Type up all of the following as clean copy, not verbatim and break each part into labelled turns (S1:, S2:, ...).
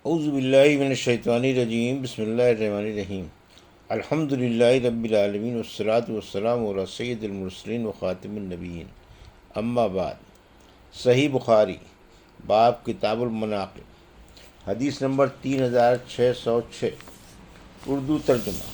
S1: اعوذ باللہ من الشیطان الرجیم، بسم اللہ الرحمن الرحیم۔ الحمد للہ رب العالمین والصلاة والسلام علی سید المرسلین و خاتم النبیین، اما بعد۔ صحیح بخاری، باب کتاب المناقب، حدیث نمبر 3606، اردو ترجمہ۔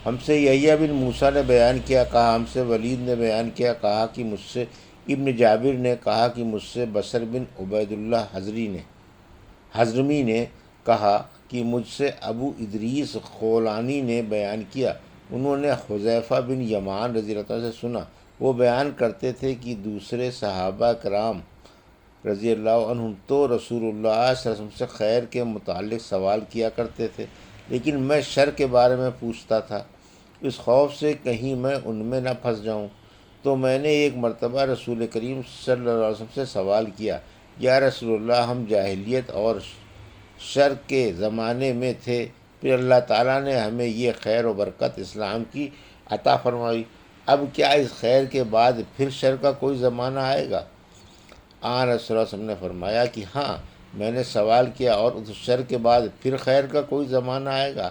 S1: ہم سے یحییٰ بن موسیٰ نے بیان کیا، کہا ہم سے ولید نے بیان کیا، کہا کہ مجھ سے ابن جابر نے، کہا کہ مجھ سے بصر بن عبید اللہ حضرمی نے، کہا کہ مجھ سے ابو ادریس خولانی نے بیان کیا، انہوں نے حذیفہ بن یمان رضی اللہ عنہ سے سنا، وہ بیان کرتے تھے کہ دوسرے صحابہ کرام رضی اللہ عنہم تو رسول اللہ صلی اللہ علیہ وسلم سے خیر کے متعلق سوال کیا کرتے تھے، لیکن میں شر کے بارے میں پوچھتا تھا، اس خوف سے کہیں میں ان میں نہ پھنس جاؤں۔ تو میں نے ایک مرتبہ رسول کریم صلی اللہ علیہ وسلم سے سوال کیا، یا رسول اللہ، ہم جاہلیت اور شر کے زمانے میں تھے، پھر اللہ تعالیٰ نے ہمیں یہ خیر و برکت اسلام کی عطا فرمائی، اب کیا اس خیر کے بعد پھر شر کا کوئی زمانہ آئے گا؟ آن رسول اللہ صلی اللہ علیہ وسلم نے فرمایا کہ ہاں، میں نے سوال کیا، اور اس شر کے بعد پھر خیر کا کوئی زمانہ آئے گا؟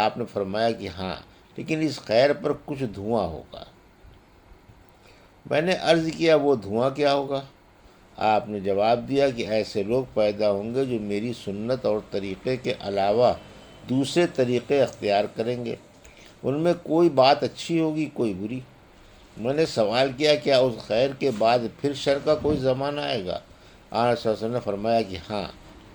S1: آپ نے فرمایا کہ ہاں، لیکن اس خیر پر کچھ دھواں ہوگا۔ میں نے عرض کیا، وہ دھواں کیا ہوگا؟ آپ نے جواب دیا کہ ایسے لوگ پیدا ہوں گے جو میری سنت اور طریقے کے علاوہ دوسرے طریقے اختیار کریں گے، ان میں کوئی بات اچھی ہوگی، کوئی بری۔ میں نے سوال کیا، کیا اس خیر کے بعد پھر شر کا کوئی زمانہ آئے گا؟ آن صلی اللہ علیہ وسلم نے فرمایا کہ ہاں،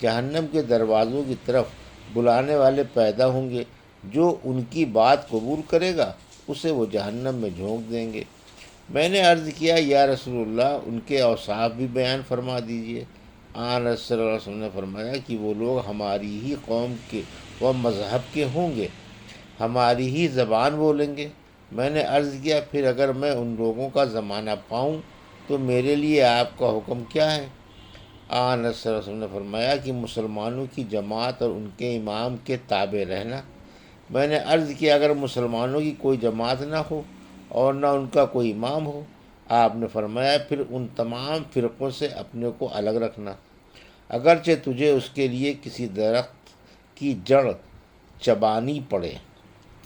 S1: جہنم کے دروازوں کی طرف بلانے والے پیدا ہوں گے، جو ان کی بات قبول کرے گا اسے وہ جہنم میں جھونک دیں گے۔ میں نے عرض کیا، یا رسول اللہ، ان کے اوصاف بھی بیان فرما دیجیے۔ آن صلی اللہ علیہ وسلم نے فرمایا کہ وہ لوگ ہماری ہی قوم کے و مذہب کے ہوں گے، ہماری ہی زبان بولیں گے۔ میں نے عرض کیا، پھر اگر میں ان لوگوں کا زمانہ پاؤں تو میرے لیے آپ کا حکم کیا ہے؟ آن صلی اللہ علیہ وسلم نے فرمایا کہ مسلمانوں کی جماعت اور ان کے امام کے تابع رہنا۔ میں نے عرض کیا، اگر مسلمانوں کی کوئی جماعت نہ ہو اور نہ ان کا کوئی امام ہو؟ آپ نے فرمایا، پھر ان تمام فرقوں سے اپنے کو الگ رکھنا، اگرچہ تجھے اس کے لیے کسی درخت کی جڑ چبانی پڑے،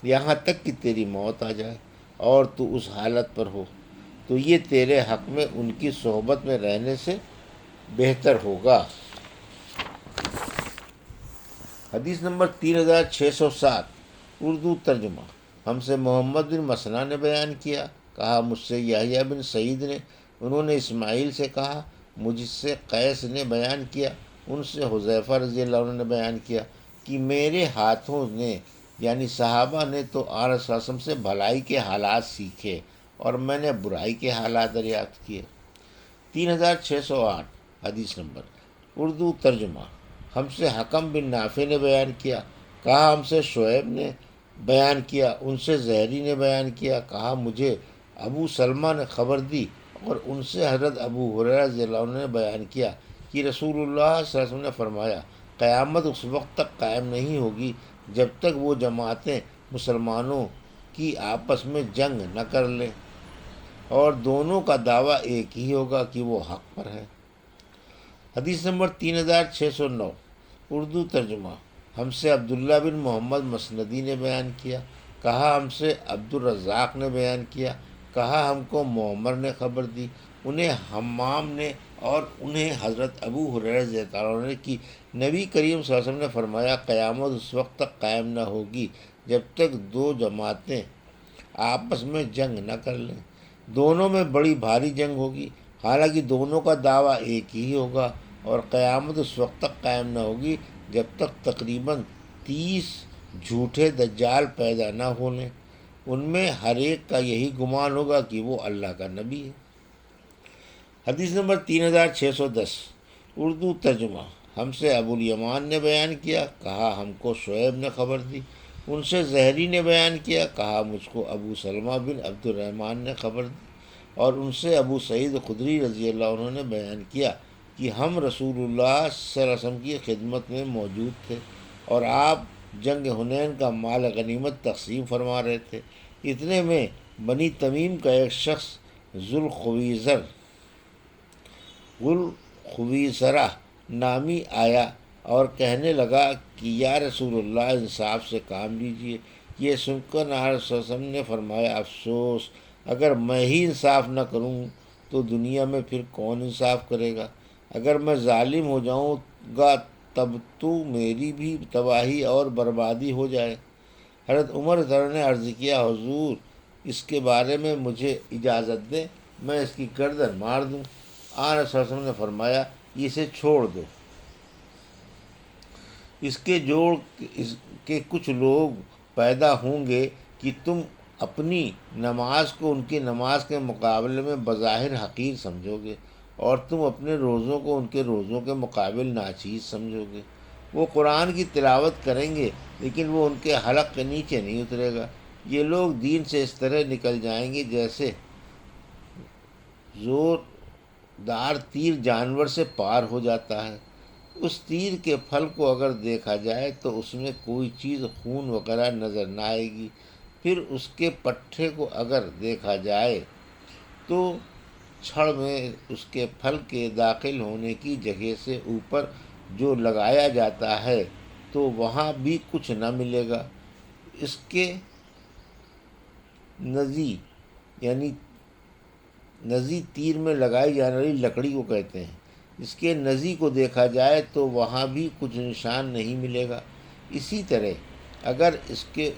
S1: یہاں تک کہ تیری موت آ جائے اور تو اس حالت پر ہو، تو یہ تیرے حق میں ان کی صحبت میں رہنے سے بہتر ہوگا۔ حدیث نمبر 3607، اردو ترجمہ۔ ہم سے محمد بن مسنہ نے بیان کیا، کہا مجھ سے یحییٰ بن سعید نے، انہوں نے اسماعیل سے کہا، مجھ سے قیس نے بیان کیا، ان سے حذیفہ رضی اللہ عنہ نے بیان کیا کہ میرے ہاتھوں نے یعنی صحابہ نے تو آن صلی اللہ علیہ وسلم سے بھلائی کے حالات سیکھے اور میں نے برائی کے حالات دریافت کیے۔ 3608، حدیث نمبر، اردو ترجمہ۔ ہم سے حکم بن نافع نے بیان کیا، کہا ہم سے شعیب نے بیان کیا، ان سے زہری نے بیان کیا، کہا مجھے ابو سلمہ نے خبر دی، اور ان سے حضرت ابو ہریرہ رضی اللہ عنہ نے بیان کیا کہ رسول اللہ صلی اللہ علیہ وسلم نے فرمایا، قیامت اس وقت تک قائم نہیں ہوگی جب تک وہ جماعتیں مسلمانوں کی آپس میں جنگ نہ کر لیں، اور دونوں کا دعویٰ ایک ہی ہوگا کہ وہ حق پر ہے۔ حدیث نمبر 3609، اردو ترجمہ۔ ہم سے عبداللہ بن محمد مسندی نے بیان کیا، کہا ہم سے عبد الرزاق نے بیان کیا، کہا ہم کو معمر نے خبر دی، انہیں حمام نے، اور انہیں حضرت ابو ہریرہ رضی اللہ عنہ نے کہ نبی کریم صلی اللہ علیہ وسلم نے فرمایا، قیامت اس وقت تک قائم نہ ہوگی جب تک دو جماعتیں آپس میں جنگ نہ کر لیں، دونوں میں بڑی بھاری جنگ ہوگی، حالانکہ دونوں کا دعویٰ ایک ہی ہوگا، اور قیامت اس وقت تک قائم نہ ہوگی جب تک تقریباً 30 جھوٹے دجال پیدا نہ ہونے، ان میں ہر ایک کا یہی گمان ہوگا کہ وہ اللہ کا نبی ہے۔ حدیث نمبر 3610، اردو ترجمہ۔ ہم سے ابو الیمان نے بیان کیا، کہا ہم کو شعیب نے خبر دی، ان سے زہری نے بیان کیا، کہا مجھ کو ابو سلمہ بن عبد الرحمن نے خبر دی، اور ان سے ابو سعید خدری رضی اللہ عنہ نے بیان کیا کہ ہم رسول اللہ صلی اللہ علیہ وسلم کی خدمت میں موجود تھے، اور آپ جنگ حنین کا مال غنیمت تقسیم فرما رہے تھے، اتنے میں بنی تمیم کا ایک شخص ذوالخویصرہ نامی آیا، اور کہنے لگا کہ یا رسول اللہ انصاف سے کام لیجیے۔ یہ سن کر آپ صلی اللہ علیہ وسلم نے فرمایا افسوس، اگر میں ہی انصاف نہ کروں تو دنیا میں پھر کون انصاف کرے گا؟ اگر میں ظالم ہو جاؤں گا تب تو میری بھی تباہی اور بربادی ہو جائے۔ حضرت عمر رضی اللہ عنہ نے عرض کیا حضور اس کے بارے میں مجھے اجازت دیں، میں اس کی گردن مار دوں۔ آن صلی اللہ علیہ وسلم نے فرمایا اسے چھوڑ دو، اس کے کچھ لوگ پیدا ہوں گے کہ تم اپنی نماز کو ان کی نماز کے مقابلے میں بظاہر حقیر سمجھو گے، اور تم اپنے روزوں کو ان کے روزوں کے مقابل ناچیز سمجھو گے۔ وہ قرآن کی تلاوت کریں گے لیکن وہ ان کے حلق کے نیچے نہیں اترے گا۔ یہ لوگ دین سے اس طرح نکل جائیں گے جیسے زور دار تیر جانور سے پار ہو جاتا ہے۔ اس تیر کے پھل کو اگر دیکھا جائے تو اس میں کوئی چیز خون وغیرہ نظر نہ آئے گی، پھر اس کے پٹھے کو اگر دیکھا جائے تو چھڑ میں اس کے پھل کے داخل ہونے کی جگہ سے اوپر جو لگایا جاتا ہے تو وہاں بھی کچھ نہ ملے گا۔ اس کے نزی تیر میں لگائی جانے والی لکڑی کو کہتے ہیں۔ اس کے نزی کو دیکھا جائے تو وہاں بھی کچھ نشان نہیں ملے گا۔ اسی طرح اگر اس کے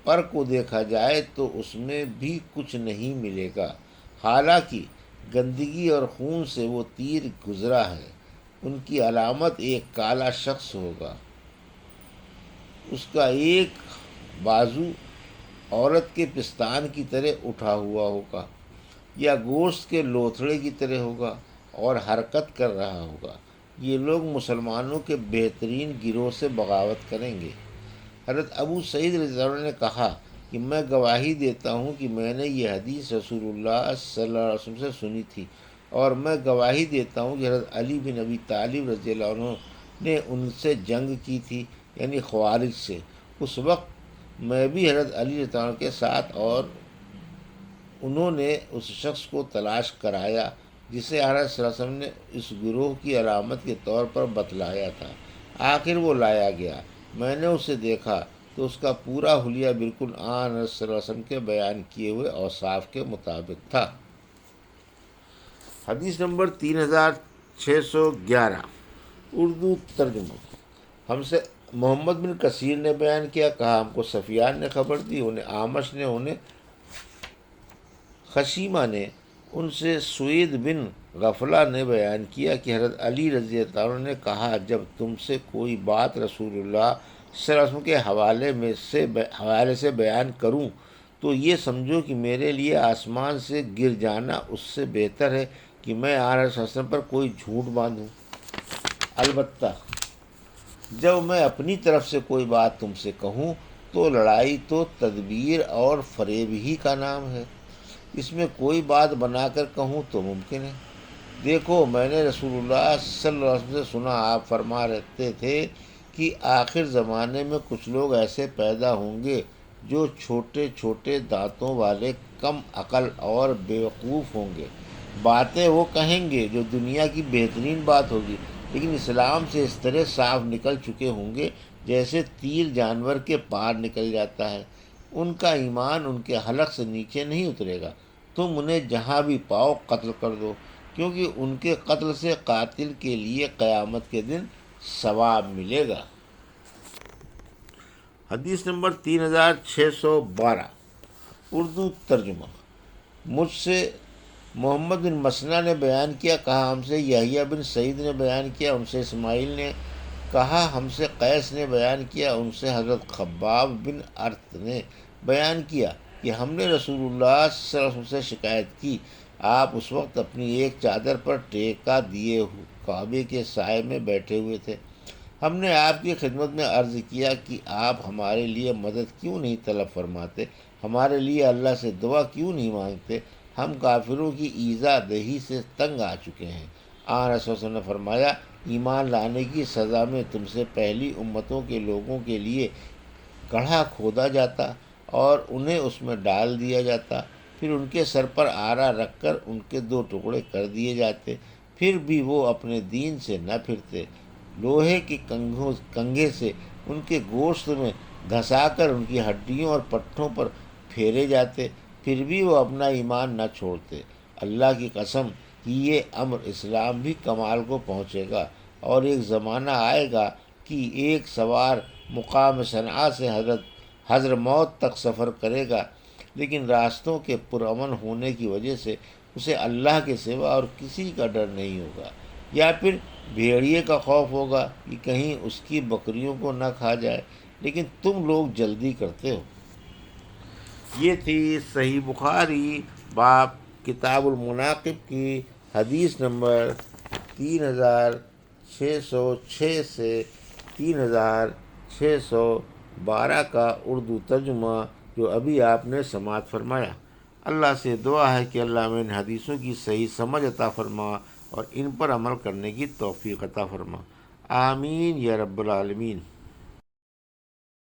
S1: پر کو دیکھا جائے تو اس میں بھی کچھ نہیں ملے گا، حالانکہ گندگی اور خون سے وہ تیر گزرا ہے۔ ان کی علامت ایک کالا شخص ہوگا، اس کا ایک بازو عورت کے پستان کی طرح اٹھا ہوا ہوگا یا گوشت کے لوتھڑے کی طرح ہوگا اور حرکت کر رہا ہوگا۔ یہ لوگ مسلمانوں کے بہترین گروہ سے بغاوت کریں گے۔ حضرت ابو سعید رضی اللہ عنہ نے کہا کہ میں گواہی دیتا ہوں کہ میں نے یہ حدیث رسول اللہ صلی اللہ علیہ وسلم سے سنی تھی، اور میں گواہی دیتا ہوں کہ حضرت علی بن ابی طالب رضی اللہ عنہ نے ان سے جنگ کی تھی، یعنی خوارج سے۔ اس وقت میں بھی حضرت علی رضی اللہ عنہ کے ساتھ، اور انہوں نے اس شخص کو تلاش کرایا جسے حضرت صلی اللہ علیہ وسلم نے اس گروہ کی علامت کے طور پر بتلایا تھا۔ آخر وہ لایا گیا، میں نے اسے دیکھا تو اس کا پورا حلیہ بالکل حضرت صلی اللہ علیہ وسلم کے بیان کیے ہوئے اوصاف کے مطابق تھا۔ حدیث نمبر 3611 اردو ترجمہ۔ ہم سے محمد بن کثیر نے بیان کیا، کہا ہم کو سفیان نے خبر دی، انہیں اعمش نے، انہیں خشیمہ نے، ان سے سوید بن غفلہ نے بیان کیا کہ حضرت علی رضی اللہ عنہ نے کہا جب تم سے کوئی بات رسول اللہ صلی اللہ علیہ وسلم کے حوالے سے بیان کروں تو یہ سمجھو کہ میرے لیے آسمان سے گر جانا اس سے بہتر ہے کہ میں آن صلی اللہ علیہ وسلم پر کوئی جھوٹ باندھوں۔ البتہ جب میں اپنی طرف سے کوئی بات تم سے کہوں تو لڑائی تو تدبیر اور فریب ہی کا نام ہے، اس میں کوئی بات بنا کر کہوں تو ممکن ہے۔ دیکھو میں نے رسول اللہ صلی اللہ علیہ وسلم سے سنا، آپ فرما رہتے تھے کہ آخر زمانے میں کچھ لوگ ایسے پیدا ہوں گے جو چھوٹے چھوٹے دانتوں والے، کم عقل اور بیوقوف ہوں گے۔ باتیں وہ کہیں گے جو دنیا کی بہترین بات ہوگی، لیکن اسلام سے اس طرح صاف نکل چکے ہوں گے جیسے تیر جانور کے پار نکل جاتا ہے۔ ان کا ایمان ان کے حلق سے نیچے نہیں اترے گا۔ تم انہیں جہاں بھی پاؤ قتل کر دو، کیونکہ ان کے قتل سے قاتل کے لیے قیامت کے دن ثواب ملے گا۔ حدیث نمبر 3612 اردو ترجمہ۔ مجھ سے محمد بن مسنہ نے بیان کیا، کہا ہم سے یحییٰ بن سعید نے بیان کیا، ان سے اسماعیل نے، کہا ہم سے قیس نے بیان کیا، ان سے حضرت خباب بن ارت نے بیان کیا کہ ہم نے رسول اللہ صلی اللہ علیہ وسلم سے شکایت کی، آپ اس وقت اپنی ایک چادر پر ٹیکا دیے کعبے کے سائے میں بیٹھے ہوئے تھے۔ ہم نے آپ کی خدمت میں عرض کیا کہ آپ ہمارے لیے مدد کیوں نہیں طلب فرماتے، ہمارے لیے اللہ سے دعا کیوں نہیں مانگتے، ہم کافروں کی ایذا دہی سے تنگ آ چکے ہیں۔ آن رسول صلی اللہ علیہ وسلم نے فرمایا ایمان لانے کی سزا میں تم سے پہلی امتوں کے لوگوں کے لیے گڑھا کھودا جاتا اور انہیں اس میں ڈال دیا جاتا، پھر ان کے سر پر آرا رکھ کر ان کے 2 ٹکڑے کر دیے جاتے، پھر بھی وہ اپنے دین سے نہ پھرتے، لوہے کے کنگھے سے ان کے گوشت میں گھسا کر ان کی ہڈیوں اور پٹھوں پر پھیرے جاتے، پھر بھی وہ اپنا ایمان نہ چھوڑتے۔ اللہ کی قسم کہ یہ امر اسلام بھی کمال کو پہنچے گا، اور ایک زمانہ آئے گا کہ ایک سوار مقام صنعاء سے حضرموت تک سفر کرے گا، لیکن راستوں کے پرامن ہونے کی وجہ سے اسے اللہ کے سوا اور کسی کا ڈر نہیں ہوگا، یا پھر بھیڑیے کا خوف ہوگا کہ کہیں اس کی بکریوں کو نہ کھا جائے، لیکن تم لوگ جلدی کرتے ہو۔ یہ تھی صحیح بخاری باب کتاب المناقب کی حدیث نمبر 3606 سے 3612 کا اردو ترجمہ، جو ابھی آپ نے سماعت فرمایا۔ اللہ سے دعا ہے کہ اللہ میں ان حدیثوں کی صحیح سمجھ عطا فرما اور ان پر عمل کرنے کی توفیق عطا فرما، آمین یا رب العالمین۔